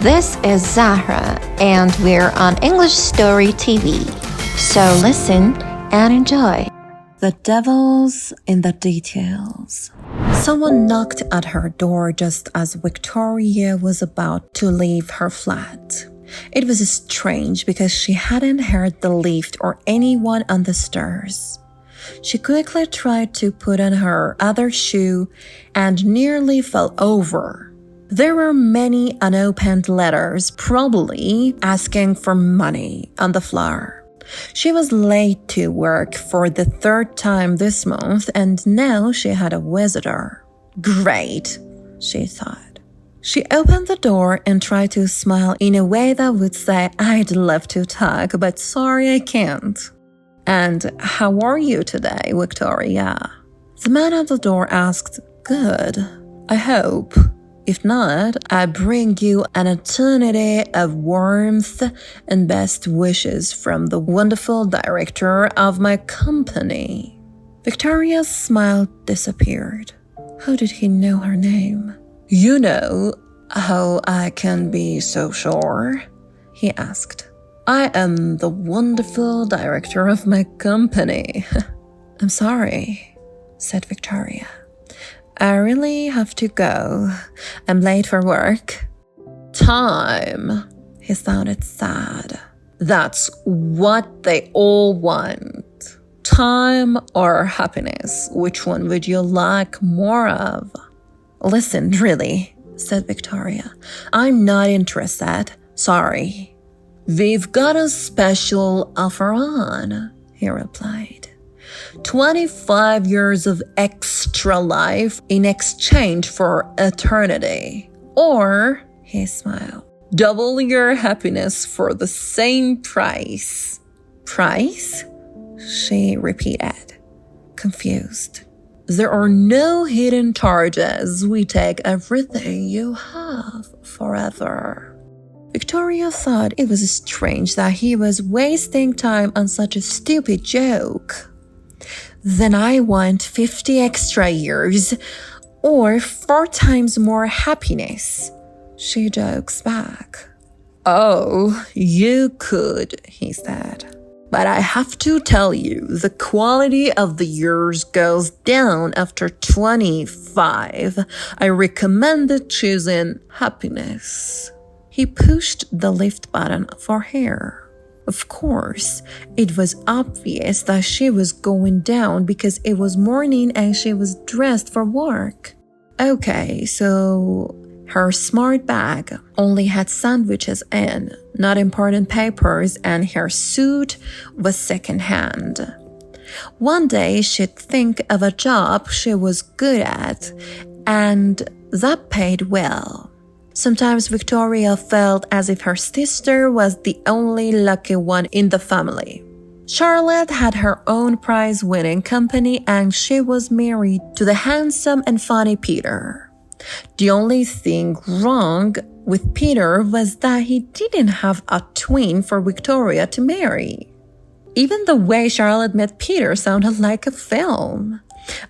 This is Zahra, and we're on English Story TV. So listen and enjoy. The devil's in the details. Someone knocked at her door just as Victoria was about to leave her flat. It was strange because she hadn't heard the lift or anyone on the stairs. She quickly tried to put on her other shoe and nearly fell over. There were many unopened letters, probably asking for money, on the floor. She was late to work for the third time this month, and now she had a visitor. Great, she thought. She opened the door and tried to smile in a way that would say, I'd love to talk, but sorry I can't. And how are you today, Victoria? The man at the door asked, Good, I hope. If not, I bring you an eternity of warmth and best wishes from the wonderful director of my company. Victoria's smile disappeared. How did he know her name? You know how I can be so sure? He asked. I am the wonderful director of my company. I'm sorry, said Victoria. I really have to go. I'm late for work. Time. He sounded sad. That's what they all want. Time or happiness. Which one would you like more of? Listen, really, said Victoria. I'm not interested. Sorry. We've got a special offer on, he replied. 25 years of extra life in exchange for eternity. Or, he smiled, double your happiness for the same price. Price? She repeated, confused. There are no hidden charges. We take everything you have forever. Victoria thought it was strange that he was wasting time on such a stupid joke. Then I want 50 extra years, or 4 times more happiness, she jokes back. Oh, you could, he said. But I have to tell you, the quality of the years goes down after 25. I recommend choosing happiness. He pushed the lift button for her. Of course, it was obvious that she was going down because it was morning and she was dressed for work. Okay, so her smart bag only had sandwiches in, not important papers, and her suit was secondhand. One day she'd think of a job she was good at, and that paid well. Sometimes Victoria felt as if her sister was the only lucky one in the family. Charlotte had her own prize-winning company and she was married to the handsome and funny Peter. The only thing wrong with Peter was that he didn't have a twin for Victoria to marry. Even the way Charlotte met Peter sounded like a film.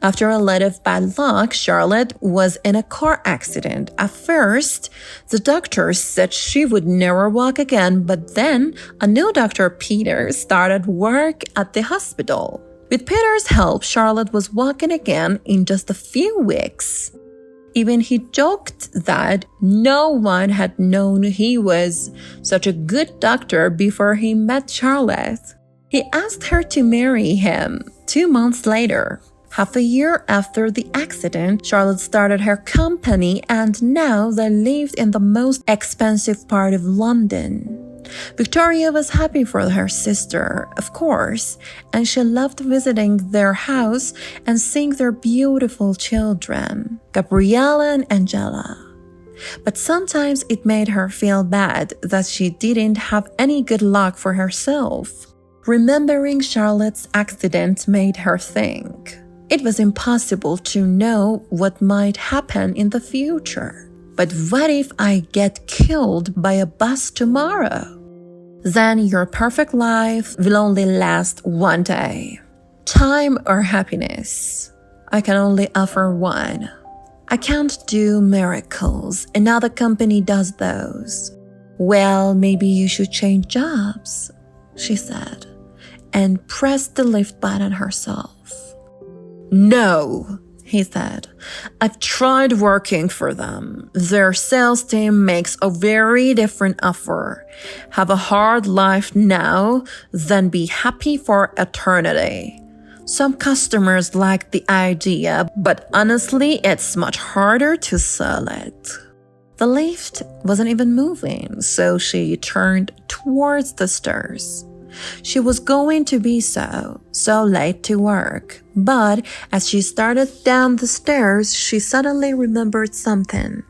After a lot of bad luck, Charlotte was in a car accident. At first, the doctors said she would never walk again, but then a new doctor, Peter, started work at the hospital. With Peter's help, Charlotte was walking again in just a few weeks. Even he joked that no one had known he was such a good doctor before he met Charlotte. He asked her to marry him 2 months later. Half a year after the accident, Charlotte started her company and now they lived in the most expensive part of London. Victoria was happy for her sister, of course, and she loved visiting their house and seeing their beautiful children, Gabriella and Angela. But sometimes it made her feel bad that she didn't have any good luck for herself. Remembering Charlotte's accident made her think. It was impossible to know what might happen in the future. But what if I get killed by a bus tomorrow? Then your perfect life will only last one day. Time or happiness? I can only offer one. I can't do miracles. Another company does those. Well, maybe you should change jobs, she said, and pressed the lift button herself. No, he said. I've tried working for them. Their sales team makes a very different offer. Have a hard life now, then be happy for eternity. Some customers like the idea, but honestly, it's much harder to sell it. The lift wasn't even moving, so she turned towards the stairs. She was going to be so late to work, but as she started down the stairs, she suddenly remembered something.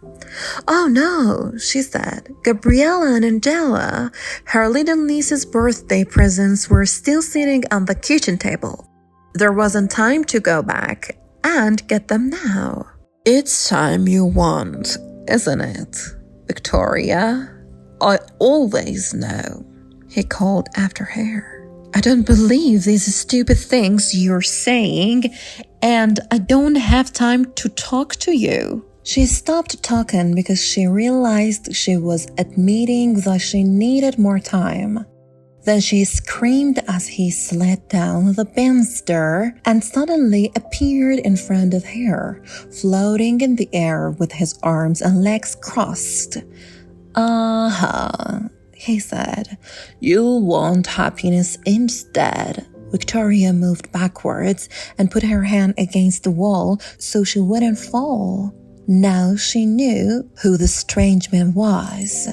Oh no, she said. Gabriella and Angela, her little niece's birthday presents, were still sitting on the kitchen table. There wasn't time to go back and get them now. It's time you want, isn't it, Victoria? I always know, he called after her. I don't believe these stupid things you're saying, and I don't have time to talk to you. She stopped talking because she realized she was admitting that she needed more time. Then she screamed as he slid down the banister and suddenly appeared in front of her, floating in the air with his arms and legs crossed. He said. You'll want happiness instead. Victoria moved backwards and put her hand against the wall so she wouldn't fall. Now she knew who the strange man was.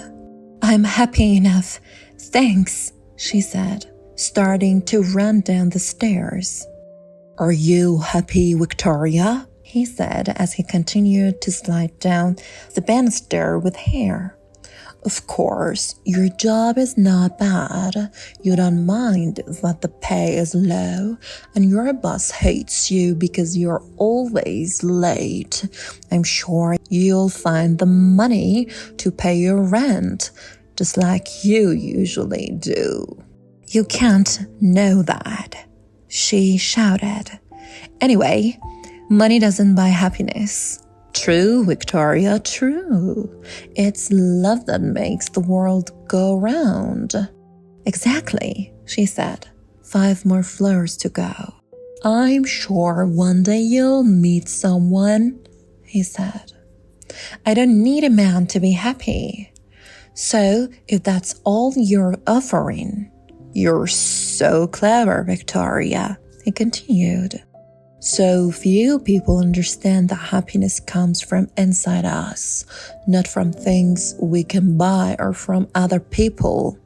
I'm happy enough. Thanks, she said, starting to run down the stairs. Are you happy, Victoria? He said as he continued to slide down the banister with her. Of course, your job is not bad. You don't mind that the pay is low, and your boss hates you because you're always late. I'm sure you'll find the money to pay your rent, just like you usually do. You can't know that, she shouted. Anyway, money doesn't buy happiness. True, Victoria, true. It's love that makes the world go round. Exactly, she said. 5 more floors to go. I'm sure one day you'll meet someone, he said. I don't need a man to be happy. So, if that's all you're offering, you're so clever, Victoria, he continued. So few people understand that happiness comes from inside us, not from things we can buy or from other people.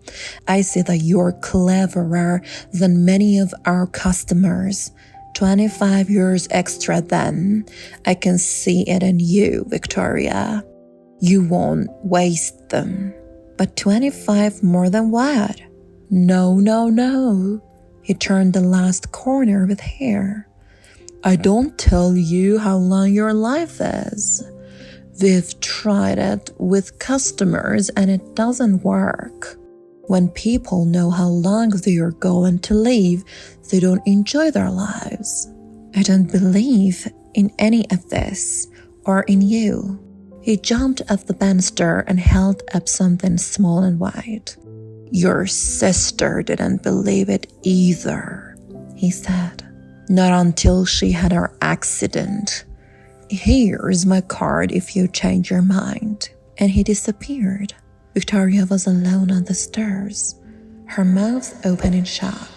I see that you're cleverer than many of our customers. 25 years extra then. I can see it in you, Victoria. You won't waste them. But 25 more than what? No. He turned the last corner with her. I don't tell you how long your life is. We've tried it with customers and it doesn't work. When people know how long they are going to live, they don't enjoy their lives. I don't believe in any of this or in you. He jumped off the banister and held up something small and white. Your sister didn't believe it either, he said. Not until she had her accident. Here's my card if you change your mind. And he disappeared. Victoria was alone on the stairs, her mouth open in shock.